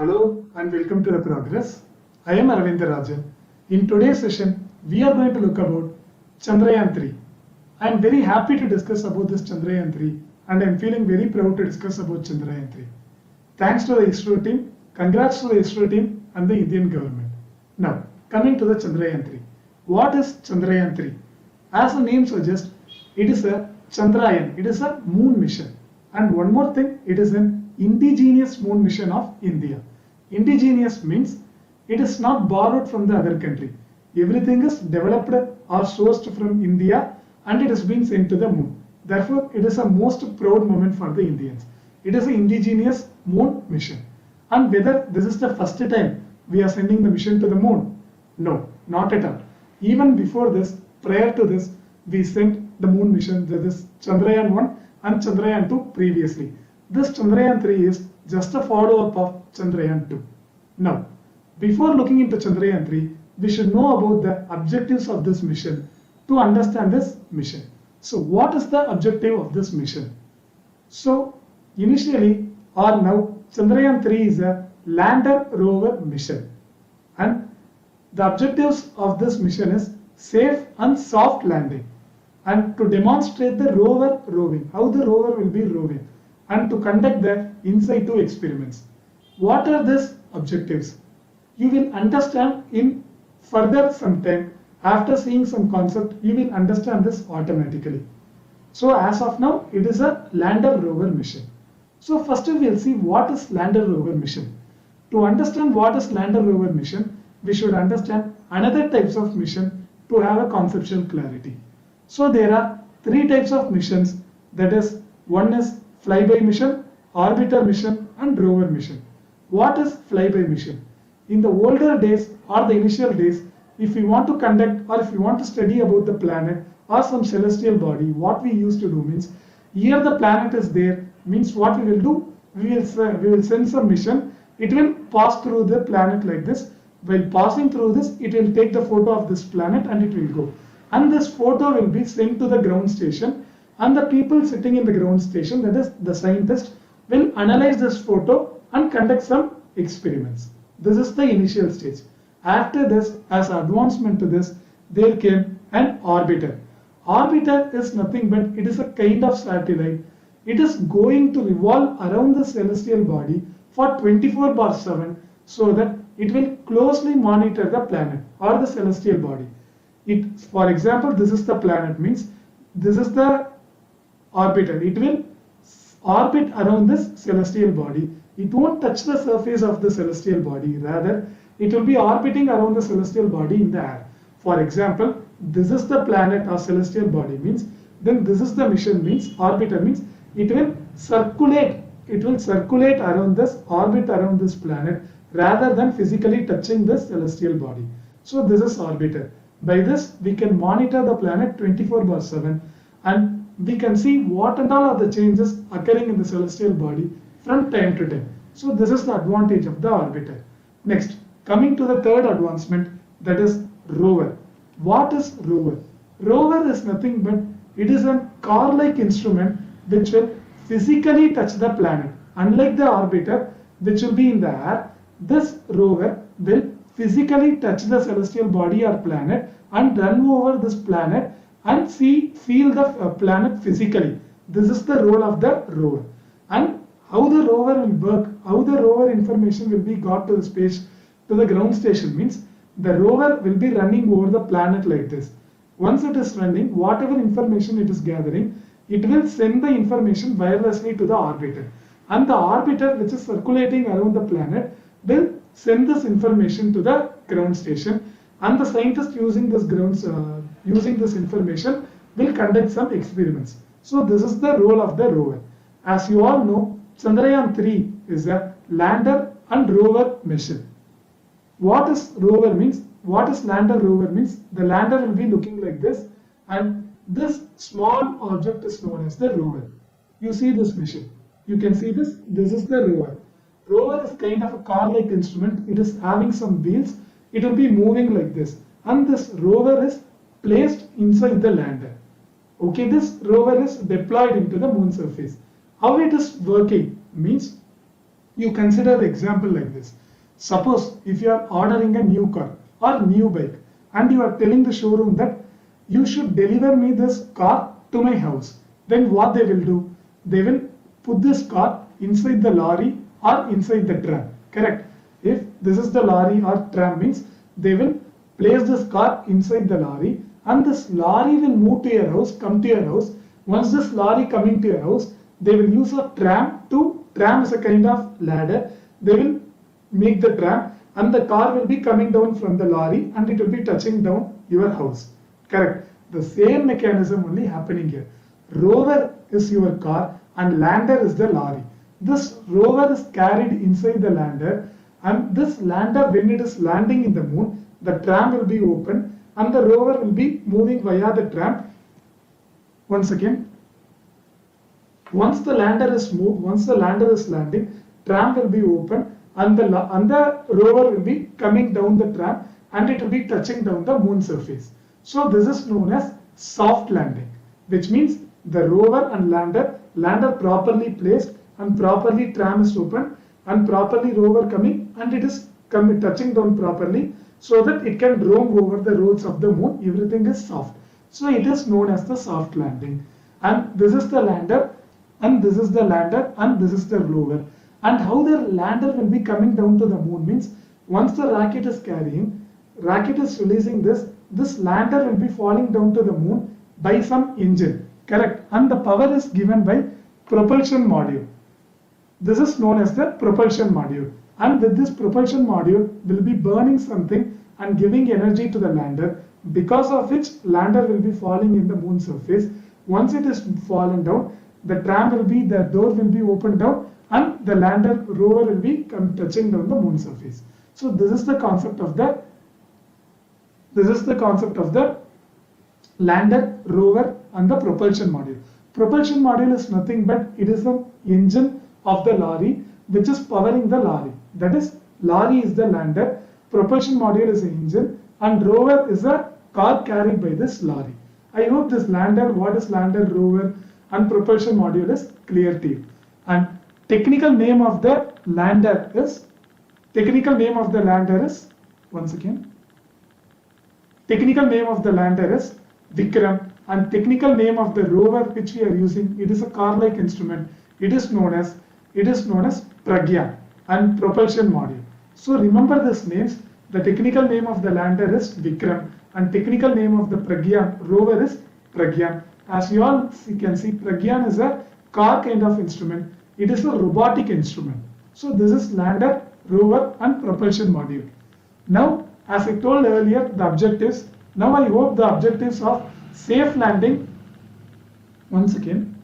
Hello and welcome to the progress. I am Aravikaklife. In today's session, we are going to look about Chandrayaan 3. I am very happy to discuss about this Chandrayaan 3 and I am feeling very proud to discuss about Chandrayaan 3. Thanks to the Isro team, congrats to the Isro team and the Indian government. Now, coming to the Chandrayaan 3. What is Chandrayaan 3? As the name suggests, it is a Chandrayaan, it is a moon mission. And one more thing, it is an indigenous moon mission of India. Indigenous means it is not borrowed from the other country. Everything is developed or sourced from India and it is being sent to the moon. Therefore, it is a most proud moment for the Indians. It is an indigenous moon mission. And whether this is the first time we are sending the mission to the moon? No, not at all. Even before this, prior to this, we sent the moon mission, that is Chandrayaan 1 and Chandrayaan 2 previously. This Chandrayaan 3 is just a follow-up of Chandrayaan 2. Now, before looking into Chandrayaan 3, we should know about the objectives of this mission to understand this mission. So, what is the objective of this mission? So, initially or now, Chandrayaan 3 is a lander rover mission. And the objectives of this mission is safe and soft landing, and to demonstrate the rover roving, how the rover will be roving, and to conduct the in situ experiments. What are these objectives? You will understand in further some time. After seeing some concept, you will understand this automatically. So as of now, it is a lander rover mission. So first we will see what is lander rover mission. To understand what is lander rover mission, we should understand another types of mission to have a conceptual clarity. So there are three types of missions, that is, one is flyby mission, orbiter mission and rover mission. What is flyby mission? In the older days or the initial days, if we want to conduct or if we want to study about the planet or some celestial body, what we used to do means, here the planet is there, means what we will do, we will send some mission, it will pass through the planet like this. While passing through this, it will take the photo of this planet and it will go. And this photo will be sent to the ground station, and the people sitting in the ground station, that is the scientist, will analyze this photo and conduct some experiments. This is the initial stage. After this, as advancement to this, there came an orbiter. Orbiter is nothing but it is a kind of satellite. It is going to revolve around the celestial body for 24/7 so that it will closely monitor the planet or the celestial body. For example, this is the planet, means this is the orbiter. It will orbit around this celestial body. It won't touch the surface of the celestial body. Rather, it will be orbiting around the celestial body in the air. For example, this is the planet or celestial body, means then this is the mission, means orbiter, means it will circulate. It will circulate around this, orbit around this planet rather than physically touching the celestial body. So this is orbiter. By this, we can monitor the planet 24/7 and we can see what and all are the changes occurring in the celestial body from time to time. So this is the advantage of the orbiter. Next, coming to the third advancement, that is rover. What is rover? Rover is nothing but it is a car-like instrument which will physically touch the planet. Unlike the orbiter, which will be in the air, this rover will physically touch the celestial body or planet and run over this planet and feel the planet physically. This is the role of the rover. And how the rover will work, how the rover information will be got to the space, to the ground station, means the rover will be running over the planet like this. Once it is running, whatever information it is gathering, it will send the information wirelessly to the orbiter. And the orbiter, which is circulating around the planet, will send this information to the ground station, and the scientist using this information will conduct some experiments. So this is the role of the rover. As you all know, Chandrayaan 3 is a lander and rover mission. What is rover means? What is lander rover means? The lander will be looking like this, and this small object is known as the rover. You see this mission. You can see this. This is the rover. Rover is kind of a car-like instrument. It is having some wheels. It will be moving like this, and this rover is placed inside the lander. Okay, this rover is deployed into the moon surface. How it is working means You consider the example like this. Suppose if you are ordering a new car or new bike and you are telling the showroom that you should deliver me this car to my house, then what they will do? They will put this car inside the lorry or inside the tram, correct? If this is the lorry or tram means they will place this car inside the lorry and this lorry will move to your house, come to your house. Once this lorry coming to your house, they will use a tram is a kind of ladder. They will make the tram and the car will be coming down from the lorry and it will be touching down your house. Correct. The same mechanism only happening here. Rover is your car and lander is the lorry. This rover is carried inside the lander and this lander, when it is landing in the moon, the tram will be open and the rover will be moving via the tram. Once again, once the lander is moved, once the lander is landing, tram will be open and the rover will be coming down the tram and it will be touching down the moon surface. So this is known as soft landing, which means the rover and lander properly placed and properly tram is open and properly rover coming and it is touching down properly so that it can roam over the roads of the moon. Everything is soft. So it is known as the soft landing. And this is the lander and this is the lander and this is the rover. And how the lander will be coming down to the moon means once the rocket is releasing this lander will be falling down to the moon by some engine, correct? And the power is given by propulsion module. This is known as the propulsion module. And with this propulsion module will be burning something and giving energy to the lander, because of which lander will be falling in the moon surface. Once it is fallen down, the door will be opened down and the rover will be touching down the moon surface. So this is the concept of the lander, rover and the propulsion module. Propulsion module is nothing but it is the engine of the lorry which is powering the lorry. That is, lorry is the lander, propulsion module is the engine and rover is a car carried by this lorry. I hope this lander, what is lander, rover and propulsion module is clear to you. And technical name of the lander is once again, technical name of the lander is Vikram and technical name of the rover which we are using, it is a car-like instrument. It is known as Pragyan and propulsion module. So remember these names. The technical name of the lander is Vikram and technical name of the Pragyan rover is Pragyan. As you all can see, Pragyan is a car kind of instrument. It is a robotic instrument. So this is lander, rover and propulsion module. Now, as I told earlier, the objectives. Now I hope the objectives of safe landing. Once again,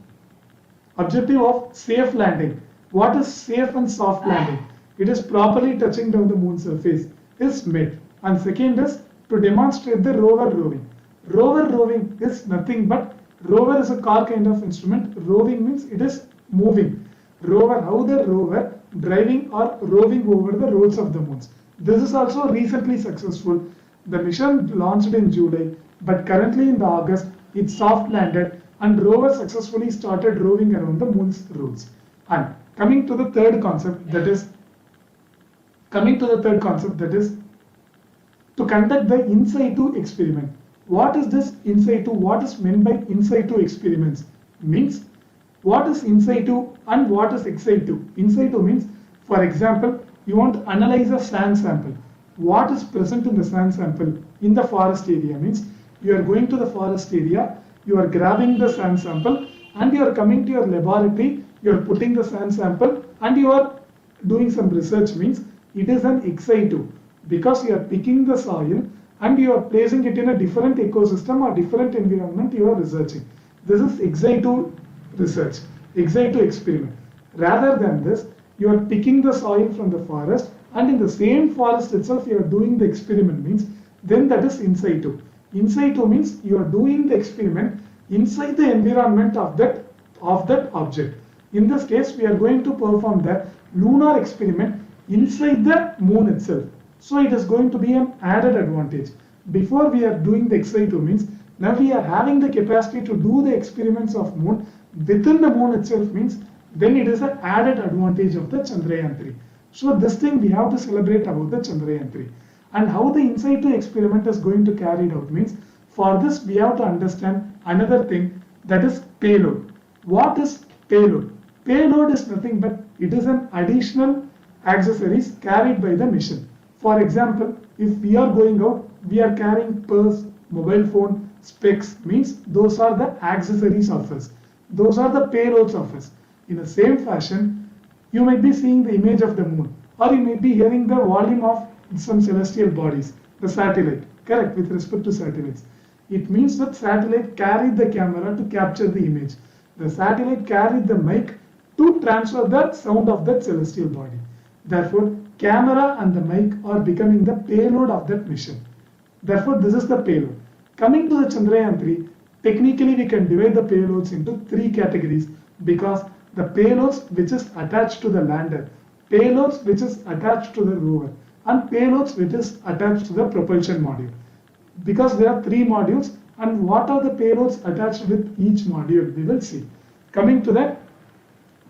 objective of safe landing. What is safe and soft landing? It is properly touching down the moon surface is met. And second is to demonstrate the rover roving. Rover roving is nothing but rover is a car kind of instrument. Roving means it is moving. Rover, how the rover driving or roving over the roads of the moons. This is also recently successful. The mission launched in July, but currently in the August, it soft landed and rover successfully started roving around the moon's roads. And coming to the third concept, that is to conduct the in situ experiment. What is this in situ? What is meant by in situ experiments? Means what is in situ and what is ex situ? In situ means, for example, you want to analyze a sand sample. What is present in the sand sample in the forest area means you are going to the forest area, you are grabbing the sand sample and you are coming to your laboratory, you are putting the sand sample and you are doing some research means it is an ex situ because you are picking the soil and you are placing it in a different ecosystem or different environment you are researching. This is ex situ research, ex situ experiment. Rather than this, you are picking the soil from the forest and in the same forest itself you are doing the experiment means then that is in situ. In situ means you are doing the experiment inside the environment of that object. In this case, we are going to perform the lunar experiment inside the moon itself. So it is going to be an added advantage. Before we are doing the ex situ means now we are having the capacity to do the experiments of moon within the moon itself means then it is an added advantage of the Chandrayaan 3. So this thing we have to celebrate about the Chandrayaan 3. And how the in situ experiment is going to carry it out means, for this we have to understand another thing, that is payload. What is payload? Payload is nothing but it is an additional accessories carried by the mission. For example, if we are going out, we are carrying purse, mobile phone, specs, means those are the accessories of us. Those are the payloads of us. In the same fashion, you might be seeing the image of the moon, or you may be hearing the volume of some celestial bodies, the satellite, correct, with respect to satellites. It means that satellite carried the camera to capture the image. The satellite carried the mic to transfer the sound of that celestial body. Therefore, camera and the mic are becoming the payload of that mission. Therefore, this is the payload. Coming to the Chandrayaan 3, technically we can divide the payloads into three categories, because the payloads which is attached to the lander, payloads which is attached to the rover, and payloads which is attached to the propulsion module. Because there are three modules, and what are the payloads attached with each module, we will see. Coming to the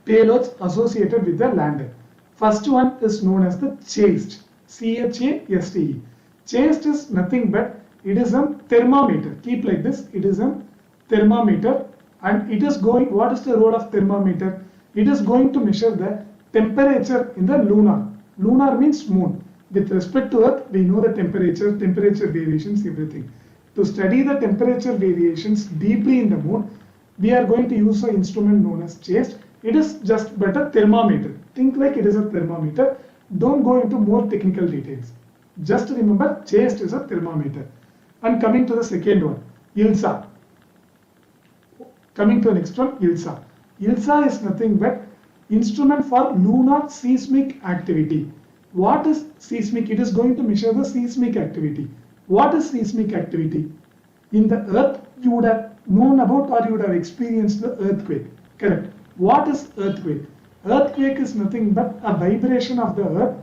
payloads associated with the lander. First one is known as the chased, C-H-A-S-T-E. Chased is nothing but it is a thermometer. Keep like this, it is a thermometer, and it is going, what is the role of thermometer? It is going to measure the temperature in the lunar. Lunar means moon. With respect to Earth, we know the temperature variations, everything. To study the temperature variations deeply in the moon, we are going to use an instrument known as chased. It is just but a thermometer. Think like it is a thermometer. Don't go into more technical details. Just remember, chased is a thermometer. And coming to the second one, ILSA. Coming to the next one, ILSA. ILSA is nothing but instrument for lunar seismic activity. What is seismic? It is going to measure the seismic activity. What is seismic activity? In the Earth, you would have known about, or you would have experienced the earthquake. Correct. What is earthquake? Earthquake is nothing but a vibration of the earth,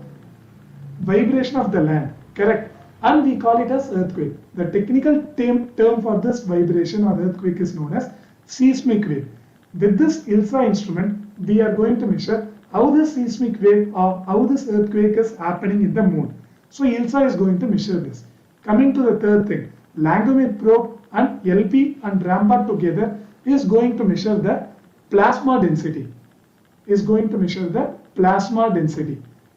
vibration of the land. Correct. And we call it as earthquake. The technical term for this vibration or earthquake is known as seismic wave. With this ILSA instrument, we are going to measure how this seismic wave or how this earthquake is happening in the moon. So ILSA is going to measure this. Coming to the third thing, Langmuir probe and LP and Rampart together is going to measure the plasma density.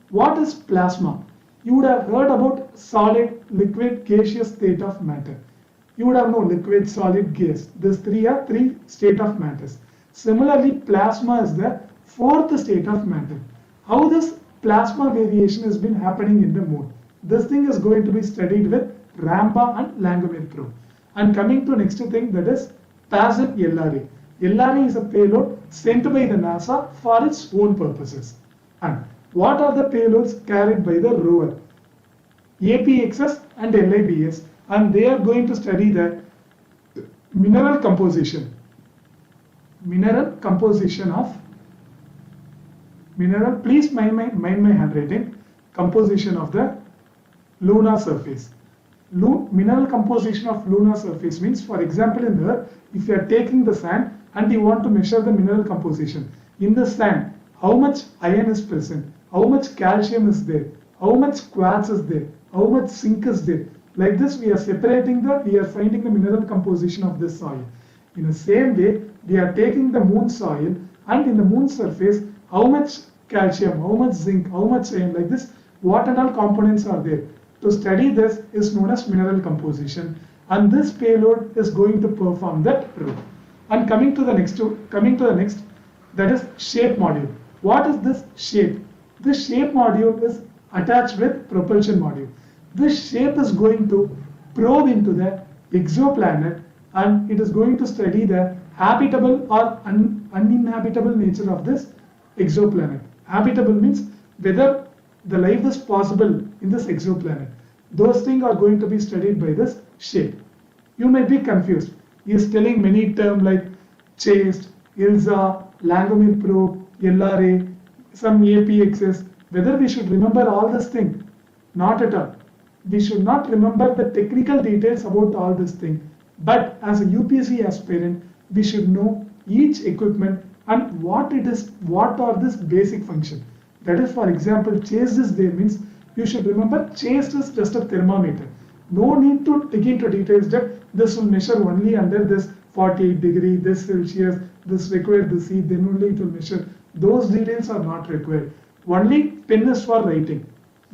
What is plasma? You would have heard about solid, liquid, gaseous state of matter. You would have known liquid, solid, gas. These three are three state of matters. Similarly, plasma is the fourth state of matter. How this plasma variation has been happening in the moon? This thing is going to be studied with Rampart and Langmuir probe. And coming to next thing, that is passive LRA. LRA is a payload sent by the NASA for its own purposes. And what are the payloads carried by the rover? APXS and LIBS, and they are going to study the mineral composition of mineral, please mind my handwriting, composition of the lunar surface. Mineral composition of lunar surface means, for example, in the Earth, if you are taking the sand and you want to measure the mineral composition in the sand, how much iron is present, how much calcium is there, how much quartz is there, how much zinc is there. Like this, we are finding the mineral composition of this soil. In the same way, we are taking the moon soil, and in the moon surface, how much calcium, how much zinc, how much iron, like this, what and all components are there. To study this is known as mineral composition, and this payload is going to perform that role. And coming to the next, that is shape module. What is this shape? This shape module is attached with propulsion module. This shape is going to probe into the exoplanet, and it is going to study the habitable or uninhabitable nature of this exoplanet. Habitable means whether the life is possible in this exoplanet. Those things are going to be studied by this shape. You may be confused. He is telling many terms like chased, ILSA, Langmuir probe, LRA, some APXS. Whether we should remember all this thing? Not at all. We should not remember the technical details about all this thing. But as a UPSC aspirant, we should know each equipment and what are this basic function. That is, for example, chased is there means you should remember chased is just a thermometer. No need to dig into details that this will measure only under this 48 degree, this Celsius, this required this heat, then only it will measure. Those details are not required. Only pen is for writing.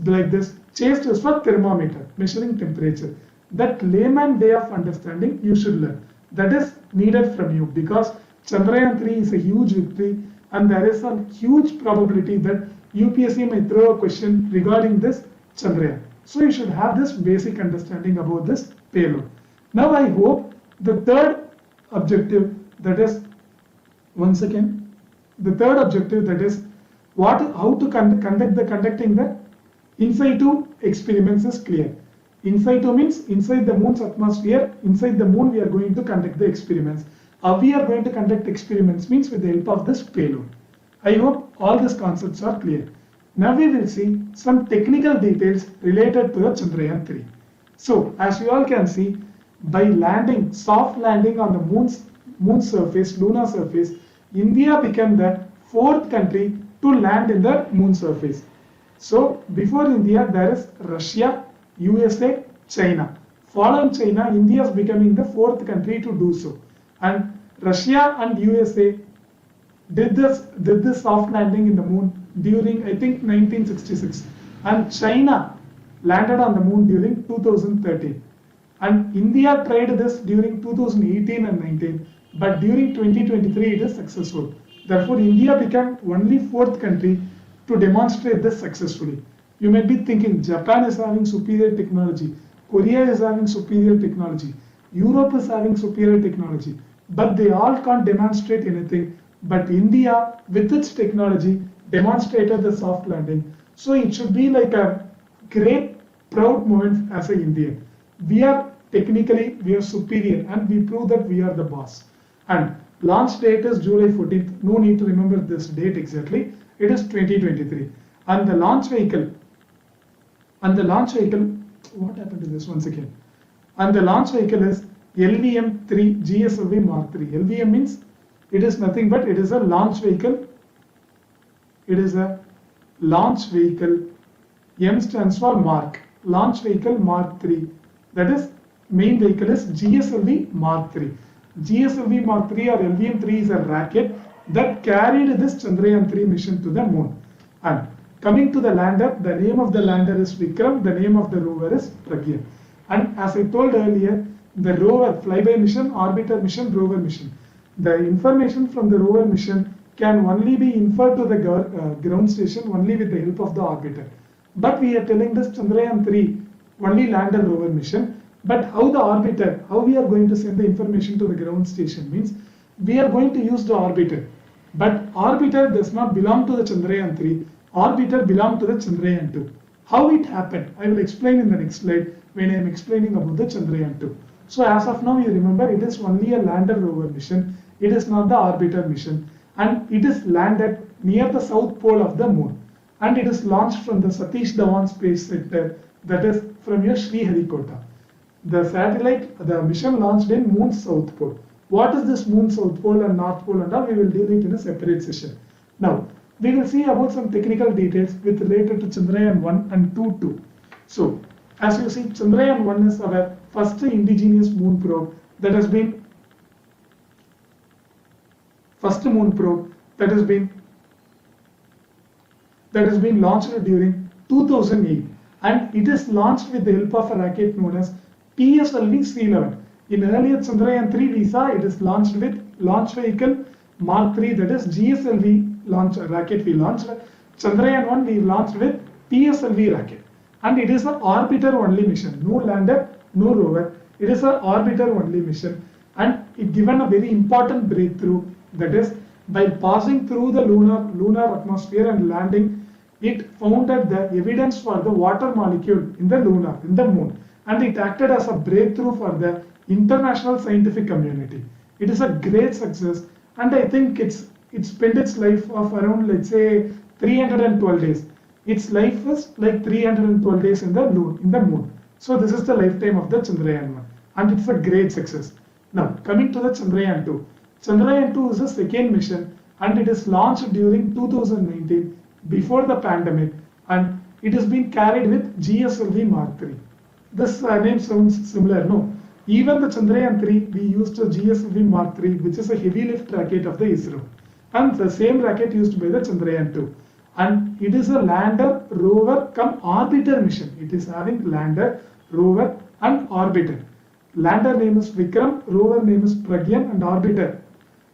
Like this, chased is for thermometer, measuring temperature. That layman way of understanding you should learn. That is needed from you because Chandrayaan 3 is a huge victory and there is a huge probability that UPSC may throw a question regarding this Chandrayaan. So you should have this basic understanding about this payload. Now I hope the third objective, that is, the third objective, that is how to conducting the in situ experiments is clear. In situ means inside the moon's atmosphere, inside the moon we are going to conduct the experiments. How we are going to conduct experiments means with the help of this payload. I hope all these concepts are clear. Now we will see some technical details related to the Chandrayaan 3. So as you all can see, by landing, soft landing on the moon's surface, lunar surface, India became the fourth country to land in the moon surface. So before India there is Russia, USA, China. Following China, India is becoming the fourth country to do so. And Russia and USA did this soft landing in the moon during, I think, 1966. And China landed on the moon during 2013. And India tried this during 2018 and 19. But during 2023 it is successful. Therefore, India became only fourth country to demonstrate this successfully. You may be thinking Japan is having superior technology, Korea is having superior technology, Europe is having superior technology, but they all can't demonstrate anything. But India, with its technology, demonstrated the soft landing. So it should be like a great proud moment as an Indian. We are superior and we prove that we are the boss. And launch date is July 14th. No need to remember this date exactly. It is 2023. And the launch vehicle, what happened to this once again? And the launch vehicle is LVM-3 GSLV Mark III. LVM means it is nothing but it is a launch vehicle. It is a launch vehicle. M stands for Mark. Launch vehicle Mark III. That is, main vehicle is GSLV Mark III. GSLV Mark III or LVM-3 is a rocket that carried this Chandrayaan 3 mission to the moon. And coming to the lander, the name of the lander is Vikram, the name of the rover is Pragya. And as I told earlier, the rover, flyby mission, orbiter mission, rover mission. The information from the rover mission can only be inferred to the ground station only with the help of the orbiter. But we are telling this Chandrayaan 3 only lander rover mission. But how we are going to send the information to the ground station means we are going to use the orbiter. But orbiter does not belong to the Chandrayaan 3. Orbiter belongs to the Chandrayaan 2. How it happened, I will explain in the next slide when I am explaining about the Chandrayaan 2. So as of now, you remember it is only a lander rover mission. It is not the orbiter mission. And it is landed near the south pole of the moon. And it is launched from the Satish Dhawan Space Center, that is from your Sriharikota. The mission launched in moon's south pole. What is this moon south pole and north pole and all? We will deal it in a separate session. Now, we will see about some technical details with related to Chandrayaan 1 and 2 too. So, as you see, Chandrayaan 1 is our first indigenous moon probe that has been launched during 2008, and it is launched with the help of a rocket known as PSLV C11. In earlier Chandrayaan 3 we saw it is launched with launch vehicle Mark III, that is GSLV rocket we launched. Chandrayaan 1 we launched with PSLV rocket, and it is an orbiter only mission, no lander, no rover. It is an orbiter only mission, and it given a very important breakthrough, that is by passing through the lunar atmosphere and landing, it found that the evidence for the water molecule in the moon, and it acted as a breakthrough for the international scientific community. It is a great success, and I think it spent its life of around, let's say, 312 days. Its life is like 312 days in the moon. So this is the lifetime of the Chandrayaan 1, and it's a great success. Now coming to the Chandrayaan 2. Chandrayaan 2 is the second mission and it is launched during 2019 before the pandemic, and it has been carried with GSLV Mark III. This name sounds similar, no? Even the Chandrayaan 3, we used a GSLV Mark III, which is a heavy lift rocket of the Isro, and the same rocket used by the Chandrayaan 2. And it is a lander, rover, come orbiter mission. It is having lander, rover, and orbiter. Lander name is Vikram, rover name is Pragyan, and orbiter.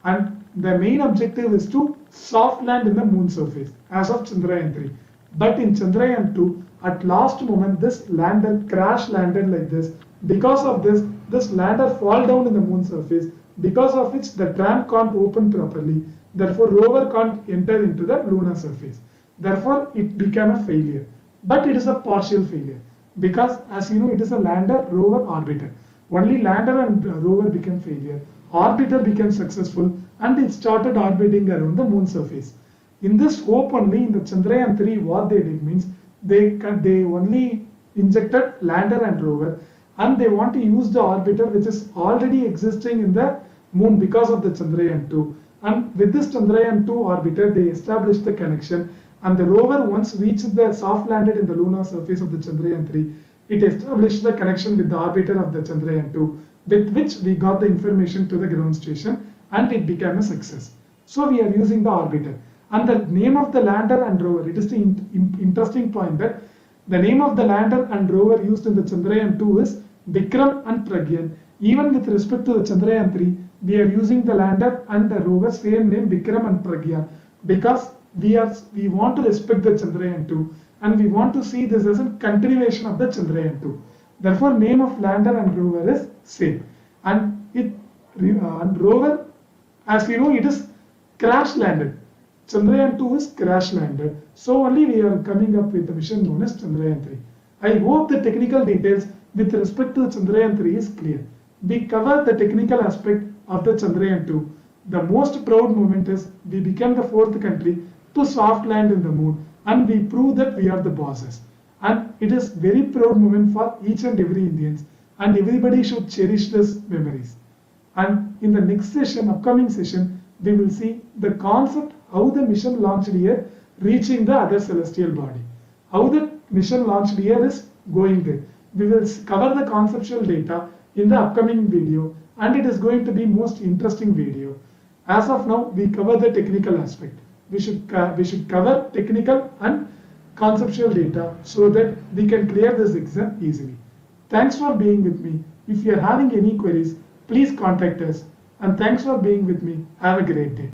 And the main objective is to soft land in the moon surface as of Chandrayaan 3. But in Chandrayaan 2, at last moment, this lander crash landed like this. Because of this, this lander fall down in the moon surface, because of which the tram can't open properly. Therefore, rover can't enter into the lunar surface. Therefore, it became a failure. But it is a partial failure because, as you know, it is a lander, rover, orbiter. Only lander and rover became failure. Orbiter became successful and it started orbiting around the moon surface. In this hope only, in the Chandrayaan 3, what they did means they only injected lander and rover, and they want to use the orbiter which is already existing in the moon because of the Chandrayaan 2. And with this Chandrayaan 2 orbiter, they established the connection, and the rover once reached the soft landed in the lunar surface of the Chandrayaan 3, it established the connection with the orbiter of the Chandrayaan 2, with which we got the information to the ground station and it became a success. So we are using the orbiter. And the name of the lander and rover, it is the interesting point that the name of the lander and rover used in the Chandrayaan 2 is Vikram and Pragyan. Even with respect to the Chandrayaan 3, we are using the lander and the rover same name Vikram and Pragyan because we want to respect the Chandrayaan 2 and we want to see this as a continuation of the Chandrayaan 2. Therefore, name of lander and rover is same. And rover, as we know, it is crash landed. Chandrayaan 2 is crash landed. So only we are coming up with the mission known as Chandrayaan 3. I hope the technical details with respect to the Chandrayaan 3 is clear. We covered the technical aspect of the Chandrayaan 2. The most proud moment is we became the 4th country to soft land in the moon, and we prove that we are the bosses. And it is very proud moment for each and every Indians, and everybody should cherish these memories. And in the next session, upcoming session, we will see the concept how the mission launched here reaching the other celestial body. How the mission launched here is going there. We will cover the conceptual data in the upcoming video, and it is going to be most interesting video. As of now, we cover the technical aspect. We should cover technical and conceptual data so that we can clear this exam easily. Thanks for being with me. If you are having any queries, please contact us. And thanks for being with me. Have a great day.